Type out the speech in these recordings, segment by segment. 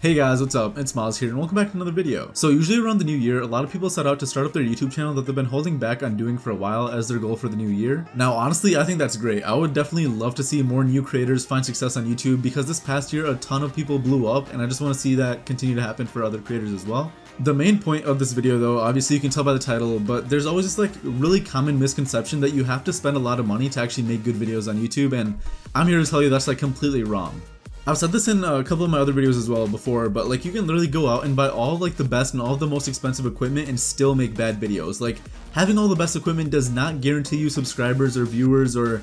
Hey guys, what's up? It's Miles here and welcome back to another video. So usually around the new year, a lot of people set out to start up their YouTube channel that they've been holding back on doing for a while as their goal for the new year. Now honestly, I think that's great. I would definitely love to see more new creators find success on YouTube because this past year a ton of people blew up and I just want to see that continue to happen for other creators as well. The main point of this video though, obviously you can tell by the title, but there's always this like really common misconception that you have to spend a lot of money to actually make good videos on YouTube, and I'm here to tell you that's like completely wrong. I've said this in a couple of my other videos as well before, but like you can literally go out and buy all like the best and all the most expensive equipment and still make bad videos. Like having all the best equipment does not guarantee you subscribers or viewers or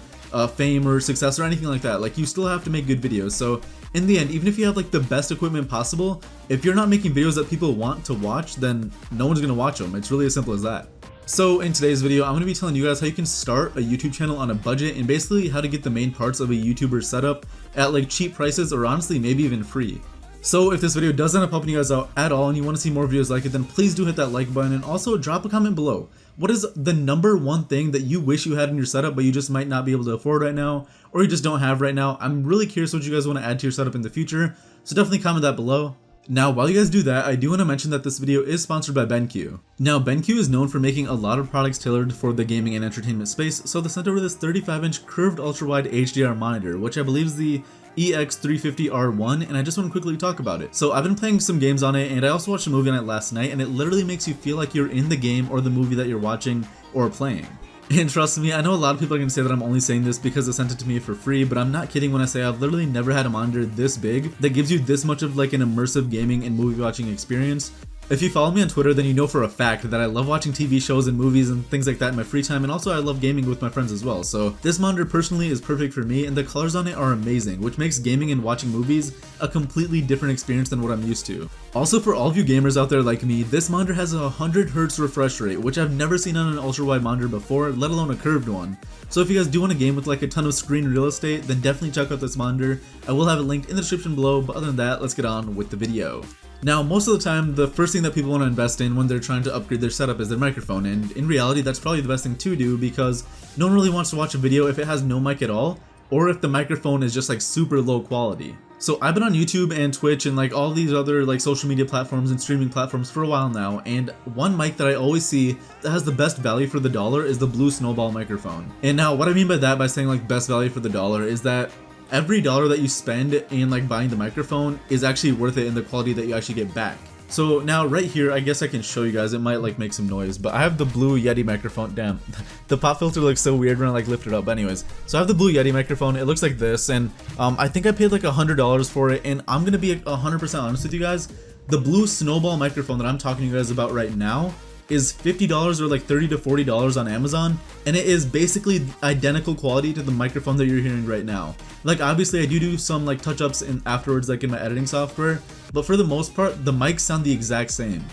fame or success or anything like that. Like you still have to make good videos. So in the end, even if you have like the best equipment possible, if you're not making videos that people want to watch, then no one's gonna watch them. It's really as simple as that. So in today's video, I'm going to be telling you guys how you can start a YouTube channel on a budget and basically how to get the main parts of a YouTuber setup at like cheap prices or honestly maybe even free. So if this video does end up helping you guys out at all and you want to see more videos like it, then please do hit that like button and also drop a comment below. What is the number one thing that you wish you had in your setup but you just might not be able to afford right now or you just don't have right now? I'm really curious what you guys want to add to your setup in the future, so definitely comment that below. Now, while you guys do that, I do want to mention that this video is sponsored by BenQ. Now, BenQ is known for making a lot of products tailored for the gaming and entertainment space, so they sent over this 35-inch curved ultra-wide HDR monitor, which I believe is the EX350R1, and I just want to quickly talk about it. So I've been playing some games on it, and I also watched a movie on it last night, and it literally makes you feel like you're in the game or the movie that you're watching or playing. And trust me, I know a lot of people are going to say that I'm only saying this because they sent it to me for free, but I'm not kidding when I say I've literally never had a monitor this big that gives you this much of like an immersive gaming and movie watching experience. If you follow me on Twitter, then you know for a fact that I love watching TV shows and movies and things like that in my free time, and also I love gaming with my friends as well. So this monitor personally is perfect for me, and the colors on it are amazing, which makes gaming and watching movies a completely different experience than what I'm used to. Also, for all of you gamers out there like me, this monitor has a 100Hz refresh rate, which I've never seen on an ultra-wide monitor before, let alone a curved one. So if you guys do want a game with like a ton of screen real estate, then definitely check out this monitor. I will have it linked in the description below, but other than that, let's get on with the video. Now, most of the time, the first thing that people want to invest in when they're trying to upgrade their setup is their microphone, and in reality, that's probably the best thing to do because no one really wants to watch a video if it has no mic at all, or if the microphone is just like super low quality. So I've been on YouTube and Twitch and like all these other like social media platforms and streaming platforms for a while now, and one mic that I always see that has the best value for the dollar is the Blue Snowball microphone. And now what I mean by that, by saying like best value for the dollar, is that every dollar that you spend in like buying the microphone is actually worth it in the quality that you actually get back. So now right here, I guess I can show you guys, it might like make some noise, but I have the Blue Yeti microphone. Damn, the pop filter looks so weird when I like lift it up. But anyways, so I have the Blue Yeti microphone. It looks like this, and I think I paid like $100 for it, and I'm gonna be 100% honest with you guys. The Blue Snowball microphone that I'm talking to you guys about right now is $50 or like $30 to $40 on Amazon, and it is basically identical quality to the microphone that you're hearing right now. Like obviously I do some like touch-ups in afterwards like in my editing software, but for the most part the mics sound the exact same.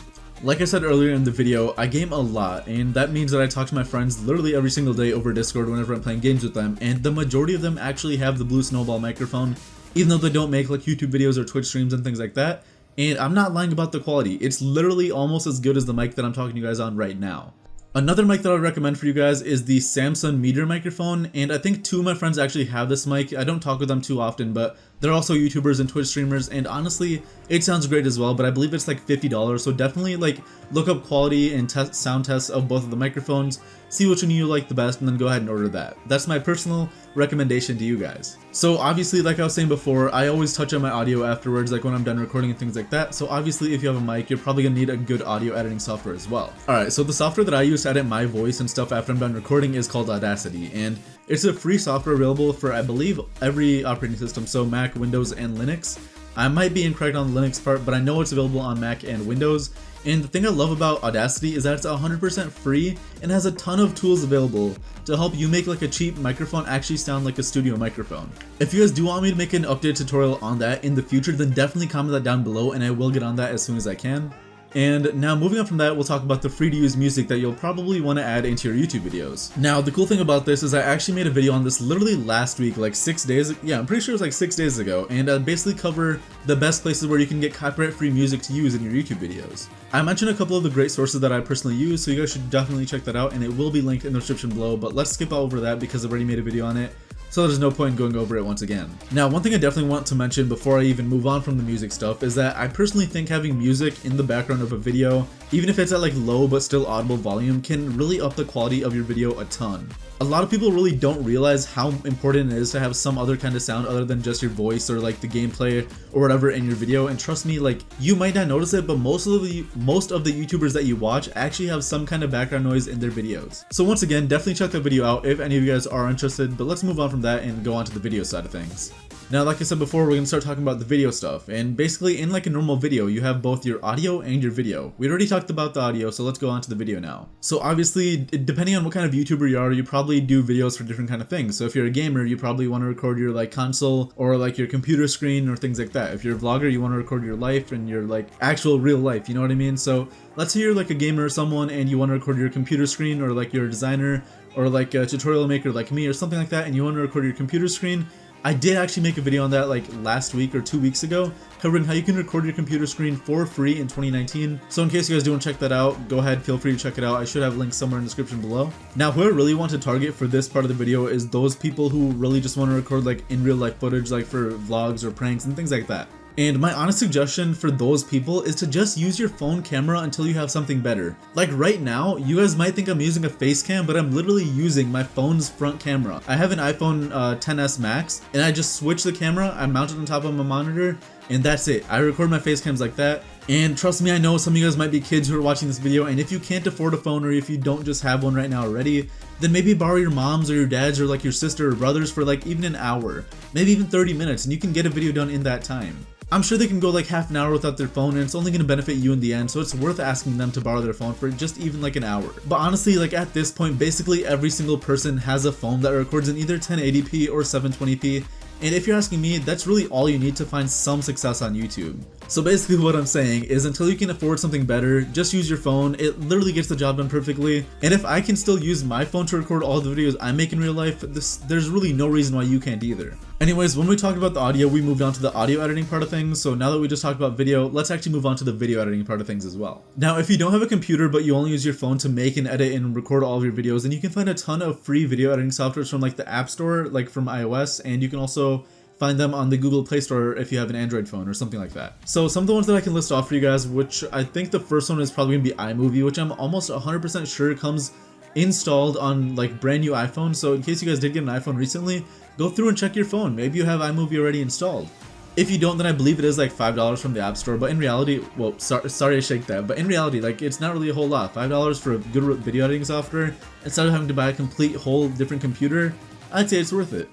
Like I said earlier in the video, I game a lot, and that means that I talk to my friends literally every single day over Discord whenever I'm playing games with them, and the majority of them actually have the Blue Snowball microphone, even though they don't make like YouTube videos or Twitch streams and things like that. And I'm not lying about the quality, it's literally almost as good as the mic that I'm talking to you guys on right now. Another mic that I would recommend for you guys is the Samson Meteor microphone, and I think two of my friends actually have this mic. I don't talk with them too often, but they're also YouTubers and Twitch streamers, and honestly, it sounds great as well, but I believe it's like $50, so definitely like look up quality and sound tests of both of the microphones, see which one you like the best, and then go ahead and order that. That's my personal recommendation to you guys. So obviously, like I was saying before, I always touch on my audio afterwards, like when I'm done recording and things like that, so obviously if you have a mic, you're probably gonna need a good audio editing software as well. Alright, so the software that I use to edit my voice and stuff after I'm done recording is called Audacity, and it's a free software available for, I believe, every operating system, so Mac, Windows, and Linux. I might be incorrect on the Linux part, but I know it's available on Mac and Windows. And the thing I love about Audacity is that it's 100% free and has a ton of tools available to help you make like a cheap microphone actually sound like a studio microphone. If you guys do want me to make an updated tutorial on that in the future, then definitely comment that down below and I will get on that as soon as I can. And now moving on from that, we'll talk about the free to use music that you'll probably want to add into your YouTube videos. Now the cool thing about this is I actually made a video on this literally last week, like 6 days, yeah, I'm pretty sure it was like 6 days ago, and I basically cover the best places where you can get copyright free music to use in your YouTube videos. I mentioned a couple of the great sources that I personally use, so you guys should definitely check that out, and it will be linked in the description below, but let's skip over that because I've already made a video on it. so there's no point in going over it once again. Now, one thing I definitely want to mention before I even move on from the music stuff is that I personally think having music in the background of a video, even if it's at like low but still audible volume, can really up the quality of your video a ton. A lot of people really don't realize how important it is to have some other kind of sound other than just your voice or like the gameplay or whatever in your video, and trust me, like, you might not notice it, but most of the YouTubers that you watch actually have some kind of background noise in their videos. So once again, definitely check that video out if any of you guys are interested, but let's move on from that and go on to the video side of things. Now, like I said before, we're gonna start talking about the video stuff, and basically in like a normal video, you have both your audio and your video. We already talked about the audio, so let's go on to the video now. So obviously, depending on what kind of YouTuber you are, you probably do videos for different kind of things. So if you're a gamer, you probably want to record your like console or like your computer screen or things like that. If you're a vlogger, you want to record your life and your like actual real life, you know what I mean? So let's say you're like a gamer or someone and you want to record your computer screen, or like you're a designer or like a tutorial maker like me or something like that, and you want to record your computer screen. I did actually make a video on that like last week or 2 weeks ago, covering how you can record your computer screen for free in 2019. So in case you guys do want to check that out, go ahead, feel free to check it out. I should have links somewhere in the description below. Now, who I really want to target for this part of the video is those people who really just want to record like in real life footage, like for vlogs or pranks and things like that. And my honest suggestion for those people is to just use your phone camera until you have something better. Like right now, you guys might think I'm using a face cam, but I'm literally using my phone's front camera. I have an iPhone XS Max, and I just switch the camera, I mount it on top of my monitor, and that's it. I record my face cams like that. And trust me, I know some of you guys might be kids who are watching this video, and if you can't afford a phone or if you don't just have one right now already, then maybe borrow your mom's or your dad's or like your sister or brother's for like even an hour, maybe even 30 minutes, and you can get a video done in that time. I'm sure they can go like half an hour without their phone, and it's only going to benefit you in the end, so it's worth asking them to borrow their phone for just even like an hour. But honestly, like at this point, basically every single person has a phone that records in either 1080p or 720p, and if you're asking me, that's really all you need to find some success on YouTube. So basically what I'm saying is, until you can afford something better, just use your phone. It literally gets the job done perfectly. And if I can still use my phone to record all the videos I make in real life, there's really no reason why you can't either. Anyways, when we talked about the audio, we moved on to the audio editing part of things. So now that we just talked about video, let's actually move on to the video editing part of things as well. Now, if you don't have a computer, but you only use your phone to make and edit and record all of your videos, then you can find a ton of free video editing softwares from like the App Store, like from iOS, and you can also find them on the Google Play Store if you have an Android phone or something like that. So some of the ones that I can list off for you guys, which I think the first one is probably gonna be iMovie, which I'm almost 100% sure comes installed on like brand new iPhones. So in case you guys did get an iPhone recently, go through and check your phone. Maybe you have iMovie already installed. If you don't, then I believe it is like $5 from the App Store, but in reality, well, sorry to shake that, but in reality, like, it's not really a whole lot. $5 for a good video editing software, instead of having to buy a complete whole different computer, I'd say it's worth it.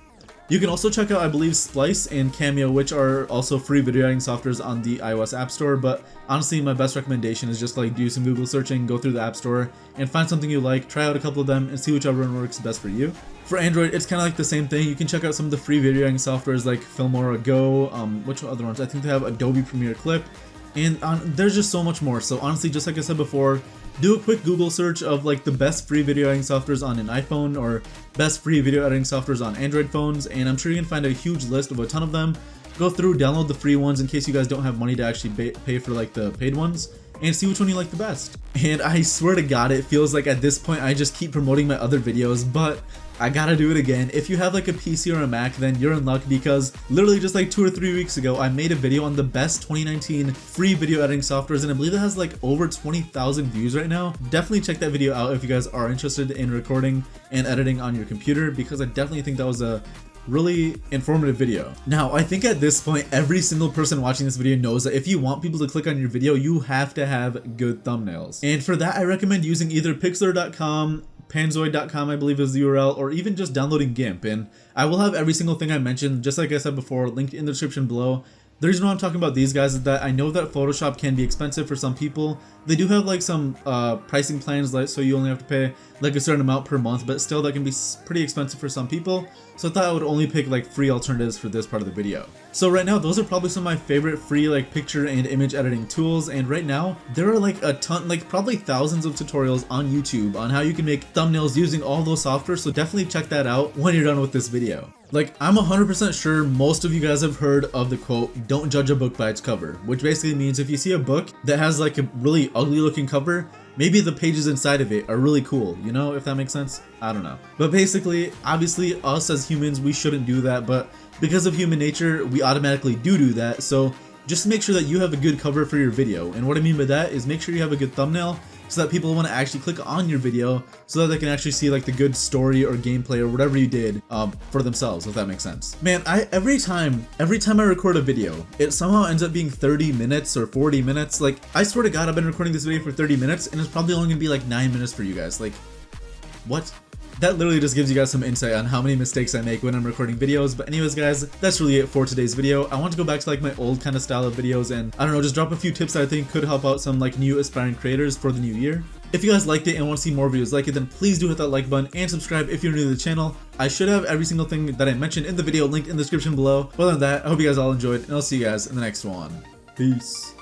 You can also check out, I believe, Splice and Cameo, which are also free video editing softwares on the iOS App Store, but honestly, my best recommendation is just like do some Google searching, go through the App Store, and find something you like, try out a couple of them, and see whichever one works best for you. For Android, it's kind of like the same thing. You can check out some of the free video editing softwares like Filmora Go, which other ones? I think they have Adobe Premiere Clip, and there's just so much more. So honestly, just like I said before, do a quick Google search of like the best free video editing softwares on an iPhone or best free video editing softwares on Android phones, and I'm sure you can find a huge list of a ton of them. Go through, download the free ones in case you guys don't have money to actually pay for like the paid ones, and see which one you like the best. And I swear to God, it feels like at this point I just keep promoting my other videos, but I gotta do it again. If you have like a PC or a Mac, then you're in luck, because literally just like 2 or 3 weeks ago, I made a video on the best 2019 free video editing softwares, and I believe it has like over 20,000 views right now. Definitely check that video out if you guys are interested in recording and editing on your computer, because I definitely think that was a really informative video. Now, I think at this point, every single person watching this video knows that if you want people to click on your video, you have to have good thumbnails. And for that, I recommend using either Pixlr.com, Panzoid.com, I believe is the URL, or even just downloading GIMP. And I will have every single thing I mentioned, just like I said before, linked in the description below. The reason why I'm talking about these guys is that I know that Photoshop can be expensive for some people. They do have like some pricing plans, like so you only have to pay like a certain amount per month, but still that can be pretty expensive for some people. So I thought I would only pick like free alternatives for this part of the video. So right now, those are probably some of my favorite free like picture and image editing tools, and right now there are like a ton, like probably thousands of tutorials on YouTube on how you can make thumbnails using all those softwares, so definitely check that out when you're done with this video. Like, I'm 100% sure most of you guys have heard of the quote, "Don't judge a book by its cover," which basically means if you see a book that has like a really ugly looking cover, maybe the pages inside of it are really cool, you know, if that makes sense? I don't know. But basically, obviously, us as humans, we shouldn't do that, but because of human nature, we automatically do that, so just make sure that you have a good cover for your video. And what I mean by that is make sure you have a good thumbnail so that people want to actually click on your video so that they can actually see like the good story or gameplay or whatever you did for themselves, if that makes sense. Man, every time I record a video, it somehow ends up being 30 minutes or 40 minutes. Like, I swear to God, I've been recording this video for 30 minutes and it's probably only gonna be like 9 minutes for you guys. Like, what? That literally just gives you guys some insight on how many mistakes I make when I'm recording videos. But anyways guys, that's really it for today's video. I want to go back to like my old kind of style of videos and I don't know, just drop a few tips that I think could help out some like new aspiring creators for the new year. If you guys liked it and want to see more videos like it, then please do hit that like button and subscribe if you're new to the channel. I should have every single thing that I mentioned in the video linked in the description below. But other than that, I hope you guys all enjoyed and I'll see you guys in the next one. Peace.